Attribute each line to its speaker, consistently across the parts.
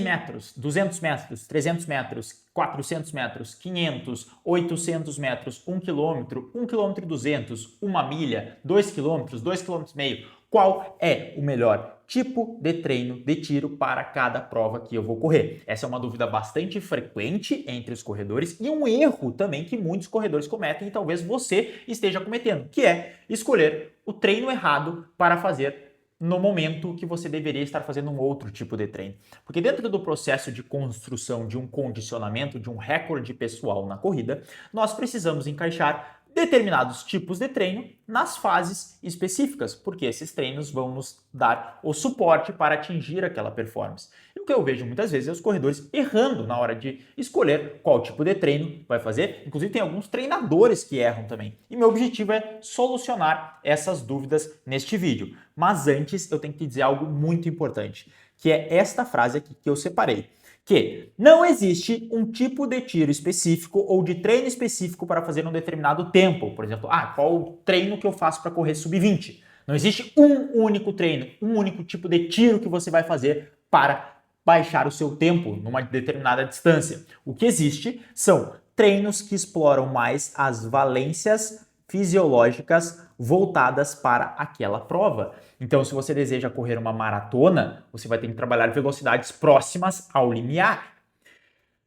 Speaker 1: metros, 200 metros, 300 metros, 400 metros, 500, 800 metros, 1 quilômetro, 1 quilômetro e 200, 1 milha, 2 quilômetros, 2 quilômetros e meio. Qual é o melhor tipo de treino de tiro para cada prova que eu vou correr? Essa é uma dúvida bastante frequente entre os corredores e um erro também que muitos corredores cometem e talvez você esteja cometendo, que é escolher o treino errado para fazer no momento que você deveria estar fazendo um outro tipo de treino. Porque dentro do processo de construção de um condicionamento, de um recorde pessoal na corrida, nós precisamos encaixar determinados tipos de treino nas fases específicas, porque esses treinos vão nos dar o suporte para atingir aquela performance. E o que eu vejo muitas vezes é os corredores errando na hora de escolher qual tipo de treino vai fazer. Inclusive tem alguns treinadores que erram também. E meu objetivo é solucionar essas dúvidas neste vídeo. Mas antes eu tenho que te dizer algo muito importante, que é esta frase aqui que eu separei. Que não existe um tipo de tiro específico ou de treino específico para fazer um determinado tempo. Por exemplo, qual o treino que eu faço para correr sub-20? Não existe um único treino, um único tipo de tiro que você vai fazer para baixar o seu tempo numa determinada distância. O que existe são treinos que exploram mais as valências fisiológicas voltadas para aquela prova. Então, se você deseja correr uma maratona, você vai ter que trabalhar velocidades próximas ao limiar.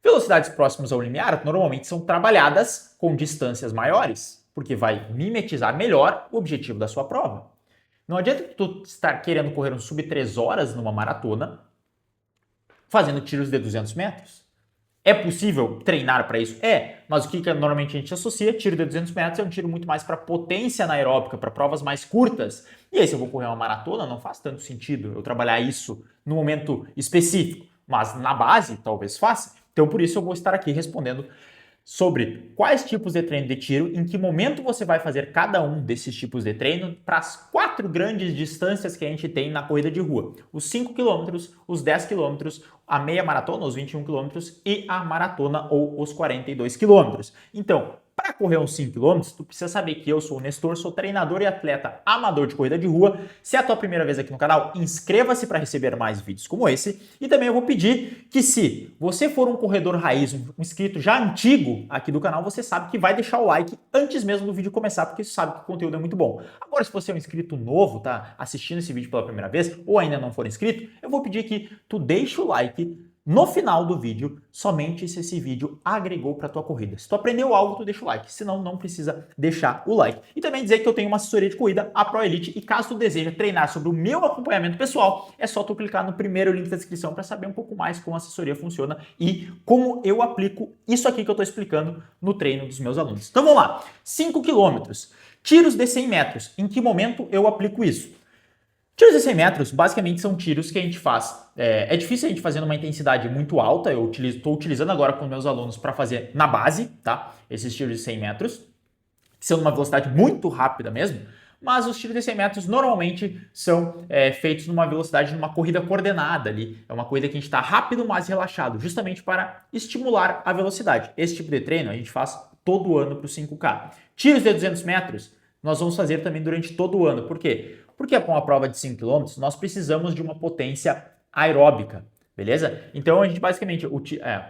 Speaker 1: Velocidades próximas ao limiar normalmente são trabalhadas com distâncias maiores, porque vai mimetizar melhor o objetivo da sua prova. Não adianta tu estar querendo correr um sub 3 horas numa maratona fazendo tiros de 200 metros. É possível treinar para isso? É, mas o que normalmente a gente associa? Tiro de 200 metros é um tiro muito mais para potência anaeróbica, para provas mais curtas. E aí, se eu vou correr uma maratona, não faz tanto sentido eu trabalhar isso no momento específico, mas na base talvez faça. Então, por isso eu vou estar aqui respondendo sobre quais tipos de treino de tiro, em que momento você vai fazer cada um desses tipos de treino para as 4 grandes distâncias que a gente tem na corrida de rua. Os 5 km, os 10 km, a meia maratona, os 21 km e a maratona ou os 42 km. Então, para correr uns 5 km, tu precisa saber que eu sou o Nestor, sou treinador e atleta amador de corrida de rua. Se é a tua primeira vez aqui no canal, inscreva-se para receber mais vídeos como esse. E também eu vou pedir que se você for um corredor raiz, um inscrito já antigo aqui do canal, você sabe que vai deixar o like antes mesmo do vídeo começar, porque você sabe que o conteúdo é muito bom. Agora, se você é um inscrito novo, tá assistindo esse vídeo pela primeira vez, ou ainda não for inscrito, eu vou pedir que tu deixe o like no final do vídeo, somente se esse vídeo agregou para tua corrida. Se tu aprendeu algo, tu deixa o like, senão não precisa deixar o like. E também dizer que eu tenho uma assessoria de corrida, a Pro Elite, e caso tu deseja treinar sobre o meu acompanhamento pessoal, é só tu clicar no primeiro link da descrição para saber um pouco mais como a assessoria funciona e como eu aplico isso aqui que eu estou explicando no treino dos meus alunos. Então vamos lá, 5 km, tiros de 100 metros, em que momento eu aplico isso? Tiros de 100 metros, basicamente, são tiros que a gente faz. É difícil a gente fazer numa intensidade muito alta. Eu estou utilizando agora com meus alunos para fazer na base, tá? Esses tiros de 100 metros, que são numa velocidade muito rápida mesmo. Mas os tiros de 100 metros normalmente são feitos numa velocidade, numa corrida coordenada ali. É uma corrida que a gente está rápido, mas relaxado, justamente para estimular a velocidade. Esse tipo de treino a gente faz todo ano para o 5K. Tiros de 200 metros, nós vamos fazer também durante todo o ano. Por quê? Porque com a prova de 5 km, nós precisamos de uma potência aeróbica, beleza? Então a gente basicamente,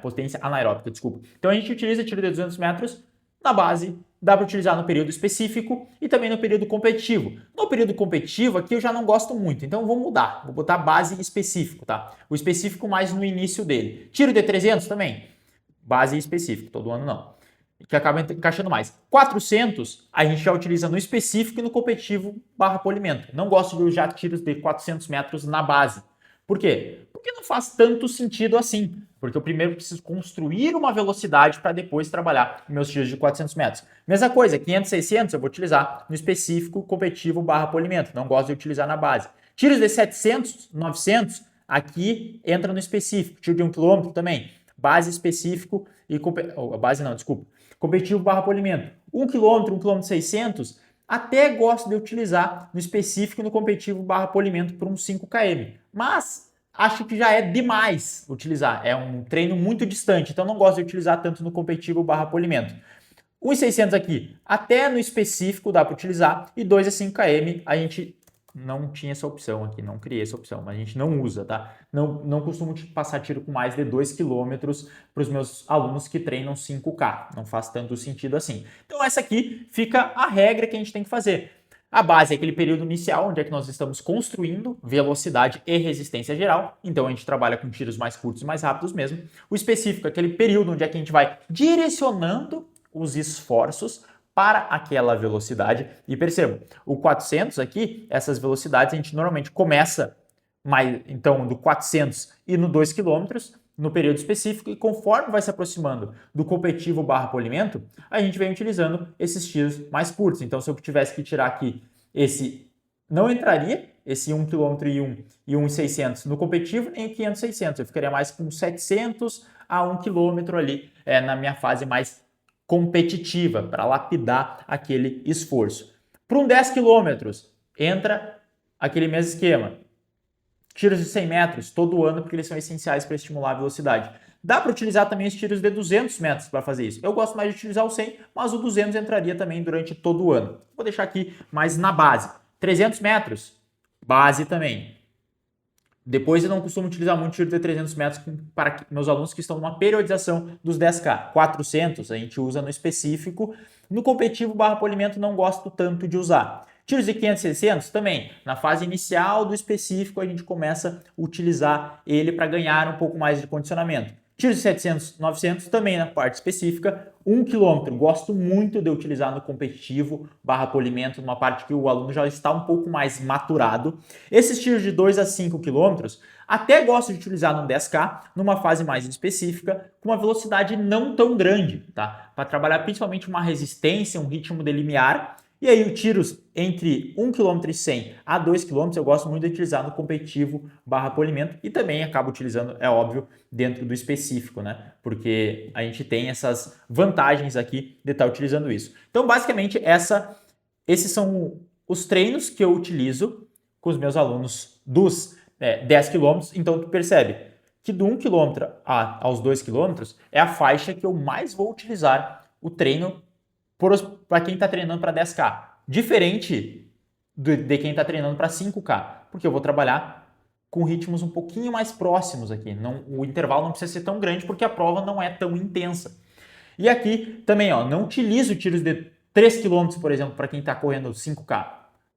Speaker 1: potência anaeróbica, desculpa. Então a gente utiliza tiro de 200 metros na base, dá para utilizar no período específico e também no período competitivo. No período competitivo aqui eu já não gosto muito, então eu vou mudar, vou botar base específico, tá? O específico mais no início dele. Tiro de 300 também, base específico, todo ano não. Que acaba encaixando mais. 400 a gente já utiliza no específico e no competitivo / polimento. Não gosto de usar tiros de 400 metros na base. Por quê? Porque não faz tanto sentido assim. Porque eu primeiro preciso construir uma velocidade para depois trabalhar meus tiros de 400 metros. Mesma coisa, 500, 600 eu vou utilizar no específico, competitivo / polimento. Não gosto de utilizar na base. Tiros de 700, 900, aqui entra no específico. Tiro de 1 km também. Base específico e... base não, desculpa. Competitivo / polimento. 1 km, 1 km 600, até gosto de utilizar no específico e no competitivo / polimento por uns 5 km. Mas acho que já é demais utilizar. É um treino muito distante, então não gosto de utilizar tanto no competitivo / polimento. 1,600 aqui, até no específico dá para utilizar, e 2 a 5 km a gente não tinha essa opção aqui, não criei essa opção, mas a gente não usa, tá? Não costumo passar tiro com mais de 2 km para os meus alunos que treinam 5K, não faz tanto sentido assim. Então essa aqui fica a regra que a gente tem que fazer. A base é aquele período inicial, onde é que nós estamos construindo velocidade e resistência geral, então a gente trabalha com tiros mais curtos e mais rápidos mesmo. O específico é aquele período onde é que a gente vai direcionando os esforços para aquela velocidade. E percebam, o 400 aqui, essas velocidades a gente normalmente começa então do 400 e no 2 km no período específico, e conforme vai se aproximando do competitivo barra polimento, a gente vem utilizando esses tiros mais curtos. Então, se eu tivesse que tirar aqui esse, não entraria esse 1 km e 1,600 no competitivo, nem o 500, 600. Eu ficaria mais com 700 a 1 km ali na minha fase mais competitiva, para lapidar aquele esforço. Para um 10 km, entra aquele mesmo esquema. Tiros de 100 metros todo ano, porque eles são essenciais para estimular a velocidade. Dá para utilizar também os tiros de 200 metros para fazer isso. Eu gosto mais de utilizar o 100, mas o 200 entraria também durante todo o ano. Vou deixar aqui mais na base. 300 metros, base também. Depois eu não costumo utilizar muito tiro de 300 metros para meus alunos que estão numa periodização dos 10K. 400 a gente usa no específico. No competitivo barra polimento não gosto tanto de usar. Tiros de 500 e 600 também, na fase inicial do específico a gente começa a utilizar ele para ganhar um pouco mais de condicionamento. Tiros de 700, 900 também na parte específica. 1 km, gosto muito de utilizar no competitivo barra polimento, numa parte que o aluno já está um pouco mais maturado. Esses tiros de 2 a 5 km, até gosto de utilizar no 10K, numa fase mais específica, com uma velocidade não tão grande, tá? Para trabalhar principalmente uma resistência, um ritmo de limiar. E aí, os tiros entre 1 km e 100 a 2 km eu gosto muito de utilizar no competitivo barra polimento e também acabo utilizando, é óbvio, dentro do específico, né? Porque a gente tem essas vantagens aqui de estar utilizando isso. Então, basicamente, esses são os treinos que eu utilizo com os meus alunos dos 10 km. Então, tu percebe que do 1 km aos 2 km é a faixa que eu mais vou utilizar o treino para quem está treinando para 10K. Diferente de quem está treinando para 5K, porque eu vou trabalhar com ritmos um pouquinho mais próximos aqui. O intervalo não precisa ser tão grande porque a prova não é tão intensa. E aqui também, não utilizo tiros de 3 km, por exemplo, para quem está correndo 5K,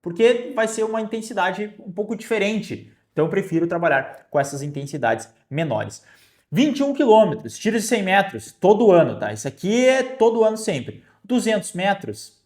Speaker 1: porque vai ser uma intensidade um pouco diferente. Então eu prefiro trabalhar com essas intensidades menores. 21 km, tiros de 100 metros, todo ano, tá? Isso aqui é todo ano sempre. 200 metros,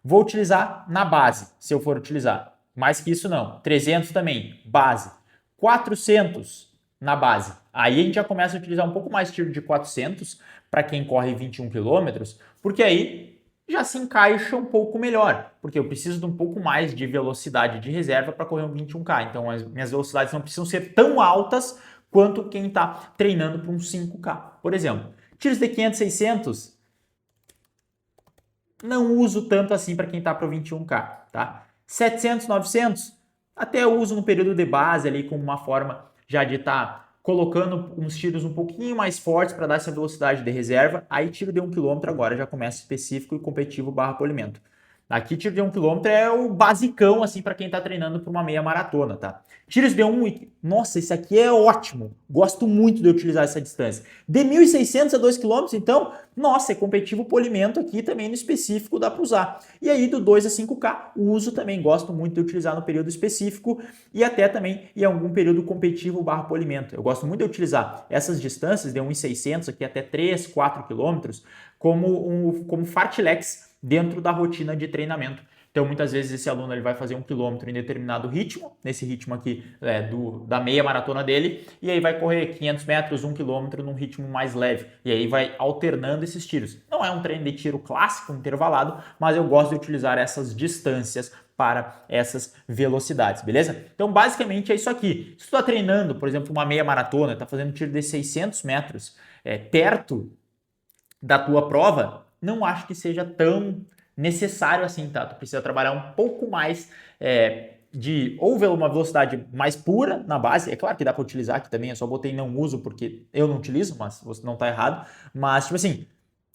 Speaker 1: vou utilizar na base, se eu for utilizar. Mais que isso não. 300 também, base. 400 na base. Aí a gente já começa a utilizar um pouco mais tiro de 400 para quem corre 21 km, porque aí já se encaixa um pouco melhor, porque eu preciso de um pouco mais de velocidade de reserva para correr um 21K. Então as minhas velocidades não precisam ser tão altas quanto quem está treinando para um 5K. Por exemplo, tiros de 500, 600, não uso tanto assim para quem está para o 21K, tá? 700, 900, até eu uso no período de base ali como uma forma já de estar colocando uns tiros um pouquinho mais fortes para dar essa velocidade de reserva. Aí tiro de 1 km agora já começa específico e competitivo barra polimento. Aqui tiro de 1 km é o basicão assim para quem está treinando para uma meia maratona, tá? Tiros de 1, nossa, esse aqui é ótimo. Gosto muito de utilizar essa distância. De 1.600 a 2 km, então, nossa, é competitivo polimento aqui também no específico dá para usar. E aí do 2 a 5K, uso também, gosto muito de utilizar no período específico e até também em algum período competitivo barra polimento. Eu gosto muito de utilizar essas distâncias de 1.600 aqui até 3, 4 km como fartleks dentro da rotina de treinamento. Então, muitas vezes esse aluno ele vai fazer 1 km em determinado ritmo, nesse ritmo aqui da meia maratona dele, e aí vai correr 500 metros, 1 km num ritmo mais leve, e aí vai alternando esses tiros. Não é um treino de tiro clássico, intervalado, mas eu gosto de utilizar essas distâncias para essas velocidades, beleza? Então, basicamente é isso aqui. Se tu está treinando, por exemplo, uma meia maratona, está fazendo um tiro de 600 metros perto da tua prova, não acho que seja tão necessário assim, tá? Tu precisa trabalhar um pouco mais ou uma velocidade mais pura na base. É claro que dá para utilizar aqui também, eu só botei não uso porque eu não utilizo, mas você não tá errado. Mas, tipo assim,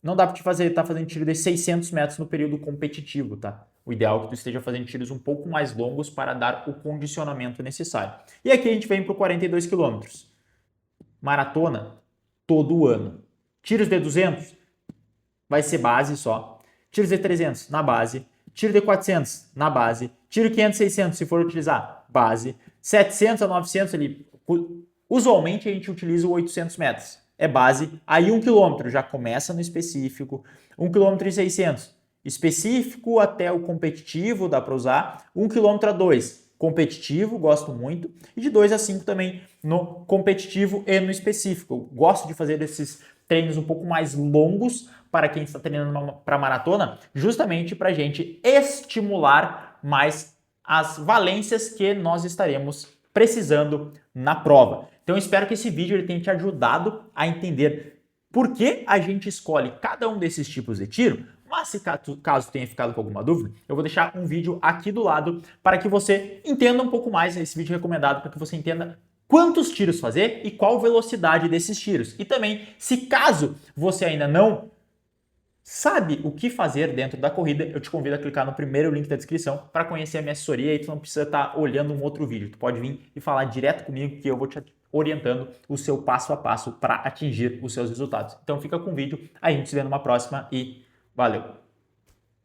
Speaker 1: não dá para tá fazendo tiro de 600 metros no período competitivo, tá? O ideal é que tu esteja fazendo tiros um pouco mais longos para dar o condicionamento necessário. E aqui a gente vem para o 42 km. Maratona, todo ano. Tiros de 200, vai ser base só. Tiros de 300, na base. Tiro de 400, na base. Tiro 500, 600, se for utilizar, base. 700 a 900 ali. Usualmente a gente utiliza o 800 metros. É base. Aí 1 km já começa no específico. 1 km e 600. Específico até o competitivo, dá para usar. 1 km a 2, competitivo, gosto muito. E de 2 a 5 também no competitivo e no específico. Eu gosto de fazer esses treinos um pouco mais longos para quem está treinando para maratona, justamente para a gente estimular mais as valências que nós estaremos precisando na prova. Então eu espero que esse vídeo ele tenha te ajudado a entender por que a gente escolhe cada um desses tipos de tiro. Mas se caso tenha ficado com alguma dúvida, eu vou deixar um vídeo aqui do lado para que você entenda um pouco mais, esse vídeo recomendado para que você entenda quantos tiros fazer e qual velocidade desses tiros. E também, se caso você ainda não sabe o que fazer dentro da corrida, eu te convido a clicar no primeiro link da descrição para conhecer a minha assessoria e tu não precisa estar olhando um outro vídeo. Tu pode vir e falar direto comigo que eu vou te orientando o seu passo a passo para atingir os seus resultados. Então fica com o vídeo, a gente se vê numa próxima e valeu!